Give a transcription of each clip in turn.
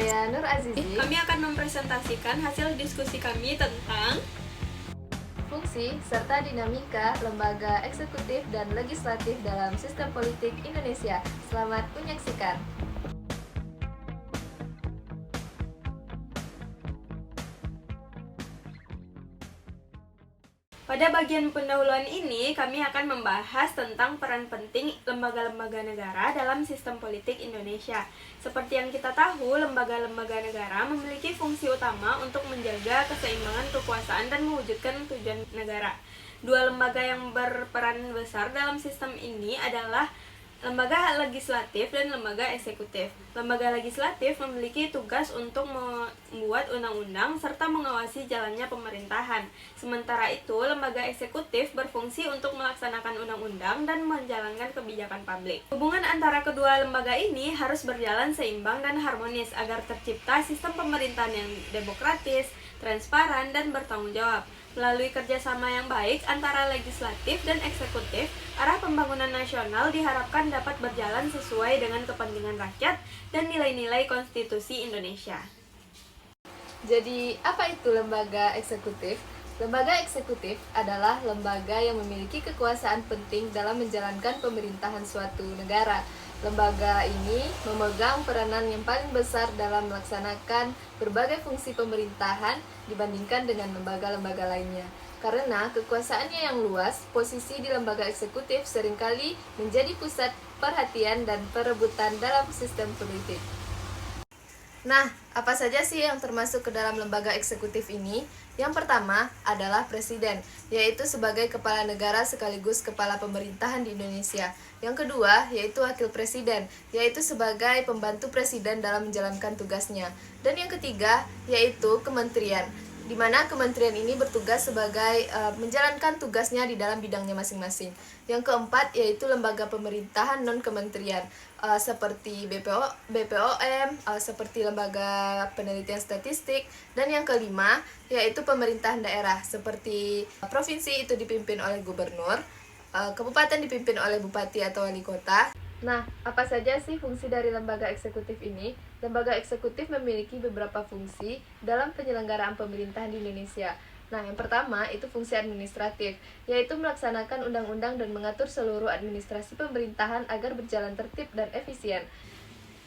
Saya Nur Azizi. Kami akan mempresentasikan hasil diskusi kami tentang fungsi serta dinamika lembaga eksekutif dan legislatif dalam sistem politik Indonesia. Selamat menyaksikan. Pada bagian pendahuluan ini, kami akan membahas tentang peran penting lembaga-lembaga negara dalam sistem politik Indonesia. Seperti yang kita tahu, lembaga-lembaga negara memiliki fungsi utama untuk menjaga keseimbangan kekuasaan dan mewujudkan tujuan negara. Dua lembaga yang berperan besar dalam sistem ini adalah lembaga legislatif dan lembaga eksekutif. Lembaga legislatif memiliki tugas untuk membuat undang-undang serta mengawasi jalannya pemerintahan. Sementara itu, lembaga eksekutif berfungsi untuk melaksanakan undang-undang dan menjalankan kebijakan publik. Hubungan antara kedua lembaga ini harus berjalan seimbang dan harmonis agar tercipta sistem pemerintahan yang demokratis, transparan, dan bertanggung jawab. Melalui kerjasama yang baik antara legislatif dan eksekutif, arah pembangunan nasional diharapkan dapat berjalan sesuai dengan kepentingan rakyat dan nilai-nilai konstitusi Indonesia. Jadi, apa itu lembaga eksekutif? Lembaga eksekutif adalah lembaga yang memiliki kekuasaan penting dalam menjalankan pemerintahan suatu negara. Lembaga ini memegang peranan yang paling besar dalam melaksanakan berbagai fungsi pemerintahan dibandingkan dengan lembaga-lembaga lainnya. Karena kekuasaannya yang luas, posisi di lembaga eksekutif seringkali menjadi pusat perhatian dan perebutan dalam sistem politik. Nah, apa saja sih yang termasuk ke dalam lembaga eksekutif ini? Yang pertama adalah presiden, yaitu sebagai kepala negara sekaligus kepala pemerintahan di Indonesia. Yang kedua, yaitu wakil presiden, yaitu sebagai pembantu presiden dalam menjalankan tugasnya. Dan yang ketiga, yaitu kementerian, di mana kementerian ini bertugas sebagai menjalankan tugasnya di dalam bidangnya masing-masing. Yang keempat, yaitu lembaga pemerintahan non-kementerian, seperti BPOM, seperti lembaga penelitian statistik. Dan yang kelima, yaitu pemerintahan daerah, seperti provinsi itu dipimpin oleh gubernur, kabupaten dipimpin oleh bupati atau wali kota. Nah, apa saja sih fungsi dari lembaga eksekutif ini? Lembaga eksekutif memiliki beberapa fungsi dalam penyelenggaraan pemerintahan di Indonesia. Nah, yang pertama itu fungsi administratif, yaitu melaksanakan undang-undang dan mengatur seluruh administrasi pemerintahan agar berjalan tertib dan efisien.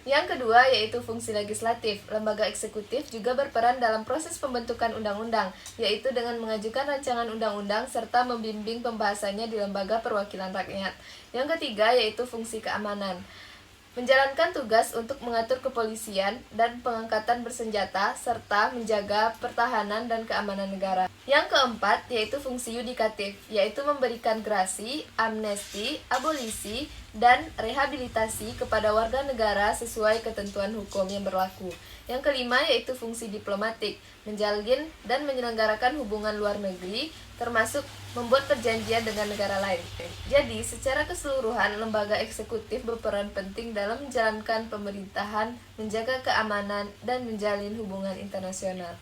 Yang kedua yaitu fungsi legislatif. Lembaga eksekutif juga berperan dalam proses pembentukan undang-undang, yaitu dengan mengajukan rancangan undang-undang serta membimbing pembahasannya di lembaga perwakilan rakyat. Yang ketiga yaitu fungsi keamanan. Menjalankan tugas untuk mengatur kepolisian dan pengangkatan bersenjata serta menjaga pertahanan dan keamanan negara. Yang keempat yaitu fungsi yudikatif, yaitu memberikan grasi, amnesti, abolisi, dan rehabilitasi kepada warga negara sesuai ketentuan hukum yang berlaku. Yang kelima yaitu fungsi diplomatik, menjalin dan menyelenggarakan hubungan luar negeri, termasuk membuat perjanjian dengan negara lain. Jadi, secara keseluruhan, lembaga eksekutif berperan penting dalam menjalankan pemerintahan, menjaga keamanan, dan menjalin hubungan internasional.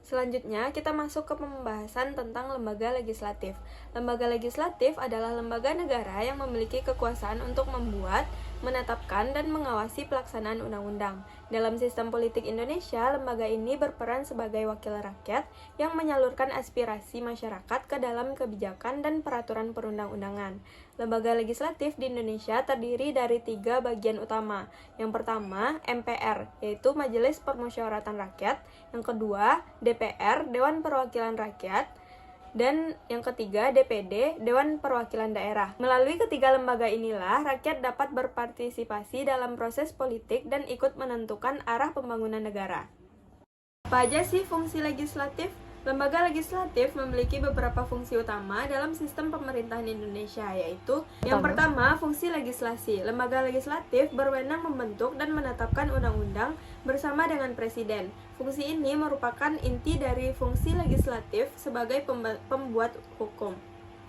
Selanjutnya, kita masuk ke pembahasan tentang lembaga legislatif. Lembaga legislatif adalah lembaga negara yang memiliki kekuasaan untuk membuat, menetapkan, dan mengawasi pelaksanaan undang-undang. Dalam sistem politik Indonesia, lembaga ini berperan sebagai wakil rakyat yang menyalurkan aspirasi masyarakat ke dalam kebijakan dan peraturan perundang-undangan. Lembaga legislatif di Indonesia terdiri dari 3 bagian utama. Yang pertama, MPR, yaitu Majelis Permusyawaratan Rakyat. Yang kedua, DPR, Dewan Perwakilan Rakyat. Dan yang ketiga, DPD, Dewan Perwakilan Daerah. Melalui ketiga lembaga inilah, rakyat dapat berpartisipasi dalam proses politik dan ikut menentukan arah pembangunan negara. Apa aja sih fungsi legislatif? Lembaga legislatif memiliki beberapa fungsi utama dalam sistem pemerintahan Indonesia, yaitu yang pertama, fungsi legislasi. Lembaga legislatif berwenang membentuk dan menetapkan undang-undang bersama dengan presiden. Fungsi ini merupakan inti dari fungsi legislatif sebagai pembuat hukum.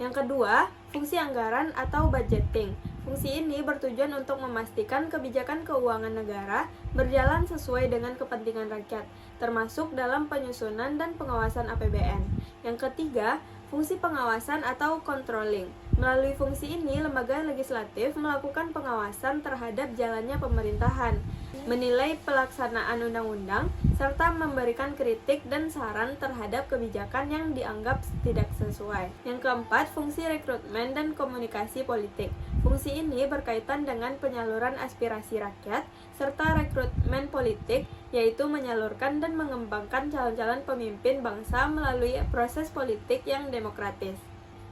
Yang kedua, fungsi anggaran atau budgeting. Fungsi ini bertujuan untuk memastikan kebijakan keuangan negara berjalan sesuai dengan kepentingan rakyat, termasuk dalam penyusunan dan pengawasan APBN. Yang ketiga, fungsi pengawasan atau controlling. Melalui fungsi ini, lembaga legislatif melakukan pengawasan terhadap jalannya pemerintahan. menilai pelaksanaan undang-undang, serta memberikan kritik dan saran terhadap kebijakan yang dianggap tidak sesuai. Yang keempat, fungsi rekrutmen dan komunikasi politik. Fungsi ini berkaitan dengan penyaluran aspirasi rakyat, serta rekrutmen politik, yaitu menyalurkan dan mengembangkan calon-calon pemimpin bangsa melalui proses politik yang demokratis.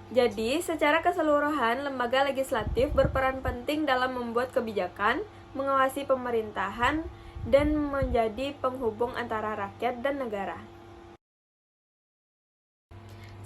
Jadi, secara keseluruhan, lembaga legislatif berperan penting dalam membuat kebijakan, mengawasi pemerintahan, dan menjadi penghubung antara rakyat dan negara.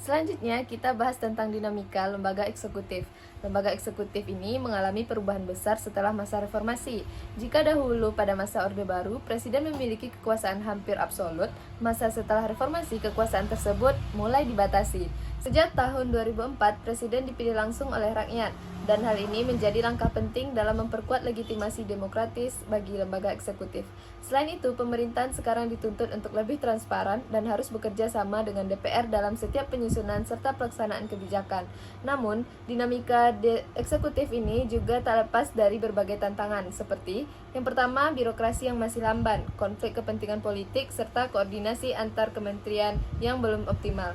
Selanjutnya, kita bahas tentang dinamika lembaga eksekutif. Lembaga eksekutif ini mengalami perubahan besar setelah masa reformasi. Jika dahulu pada masa Orde Baru, Presiden memiliki kekuasaan hampir absolut, masa setelah reformasi kekuasaan tersebut mulai dibatasi. Sejak tahun 2004, Presiden dipilih langsung oleh rakyat, dan hal ini menjadi langkah penting dalam memperkuat legitimasi demokratis bagi lembaga eksekutif. Selain itu, pemerintahan sekarang dituntut untuk lebih transparan dan harus bekerja sama dengan DPR dalam setiap penyusunan serta pelaksanaan kebijakan. Namun, dinamika eksekutif ini juga tak lepas dari berbagai tantangan, seperti yang pertama, birokrasi yang masih lamban, konflik kepentingan politik, serta koordinasi antar kementerian yang belum optimal.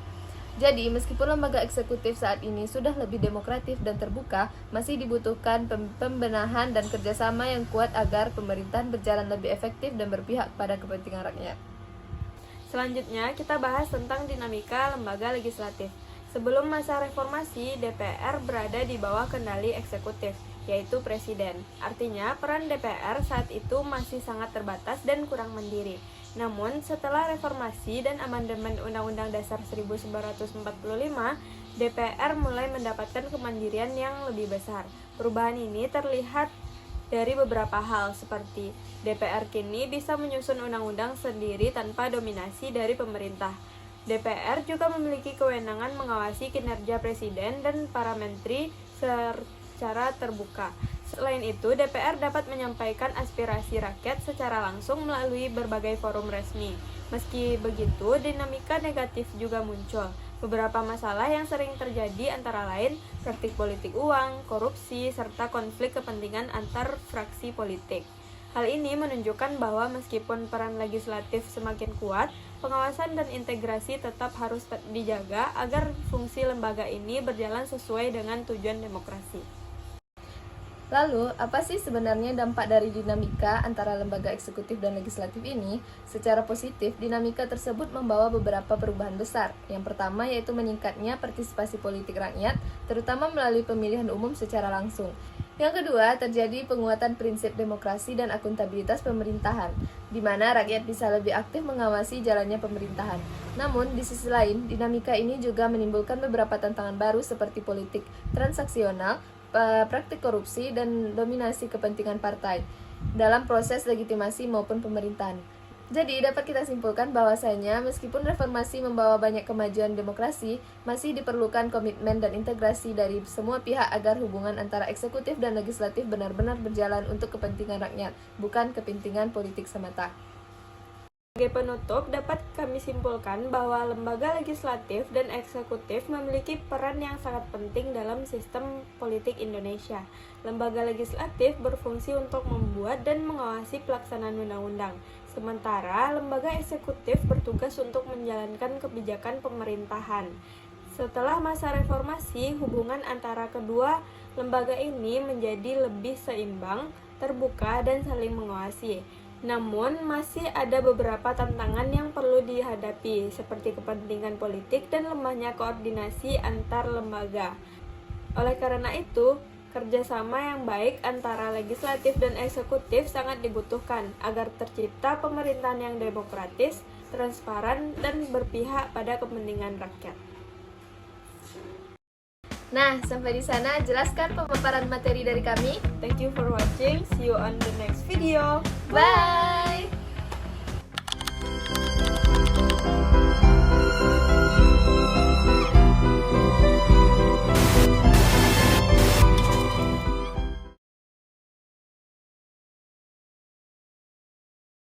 Jadi, meskipun lembaga eksekutif saat ini sudah lebih demokratif dan terbuka, masih dibutuhkan pembenahan dan kerjasama yang kuat agar pemerintahan berjalan lebih efektif dan berpihak pada kepentingan rakyat. Selanjutnya, kita bahas tentang dinamika lembaga legislatif. Sebelum masa reformasi, DPR berada di bawah kendali eksekutif, yaitu Presiden. Artinya, peran DPR saat itu masih sangat terbatas dan kurang mandiri. Namun, setelah reformasi dan amandemen Undang-Undang Dasar 1945, DPR mulai mendapatkan kemandirian yang lebih besar. Perubahan ini terlihat dari beberapa hal, seperti DPR kini bisa menyusun undang-undang sendiri tanpa dominasi dari pemerintah. DPR juga memiliki kewenangan mengawasi kinerja Presiden dan para menteri secara terbuka. Selain itu, DPR dapat menyampaikan aspirasi rakyat secara langsung melalui berbagai forum resmi. Meski begitu, dinamika negatif juga muncul. Beberapa masalah yang sering terjadi antara lain praktik politik uang, korupsi, serta konflik kepentingan antar fraksi politik. Hal ini menunjukkan bahwa meskipun peran legislatif semakin kuat, pengawasan dan integrasi tetap harus dijaga agar fungsi lembaga ini berjalan sesuai dengan tujuan demokrasi. Lalu, apa sih sebenarnya dampak dari dinamika antara lembaga eksekutif dan legislatif ini? Secara positif, dinamika tersebut membawa beberapa perubahan besar. Yang pertama yaitu meningkatnya partisipasi politik rakyat, terutama melalui pemilihan umum secara langsung. Yang kedua, terjadi penguatan prinsip demokrasi dan akuntabilitas pemerintahan, di mana rakyat bisa lebih aktif mengawasi jalannya pemerintahan. Namun, di sisi lain, dinamika ini juga menimbulkan beberapa tantangan baru seperti politik transaksional, praktik korupsi, dan dominasi kepentingan partai dalam proses legitimasi maupun pemerintahan. Jadi, dapat kita simpulkan bahwasanya meskipun reformasi membawa banyak kemajuan demokrasi, masih diperlukan komitmen dan integrasi dari semua pihak agar hubungan antara eksekutif dan legislatif benar-benar berjalan untuk kepentingan rakyat, bukan kepentingan politik semata. Sebagai penutup, dapat kami simpulkan bahwa lembaga legislatif dan eksekutif memiliki peran yang sangat penting dalam sistem politik Indonesia. Lembaga legislatif berfungsi untuk membuat dan mengawasi pelaksanaan undang-undang, sementara lembaga eksekutif bertugas untuk menjalankan kebijakan pemerintahan. Setelah masa reformasi, hubungan antara kedua lembaga ini menjadi lebih seimbang, terbuka, dan saling mengawasi. Namun, masih ada beberapa tantangan yang perlu dihadapi, seperti kepentingan politik dan lemahnya koordinasi antar lembaga. Oleh karena itu, kerjasama yang baik antara legislatif dan eksekutif sangat dibutuhkan agar tercipta pemerintahan yang demokratis, transparan, dan berpihak pada kepentingan rakyat. Nah, sampai di sana jelaskan pemaparan materi dari kami. Thank you for watching. See you on the next video. Bye!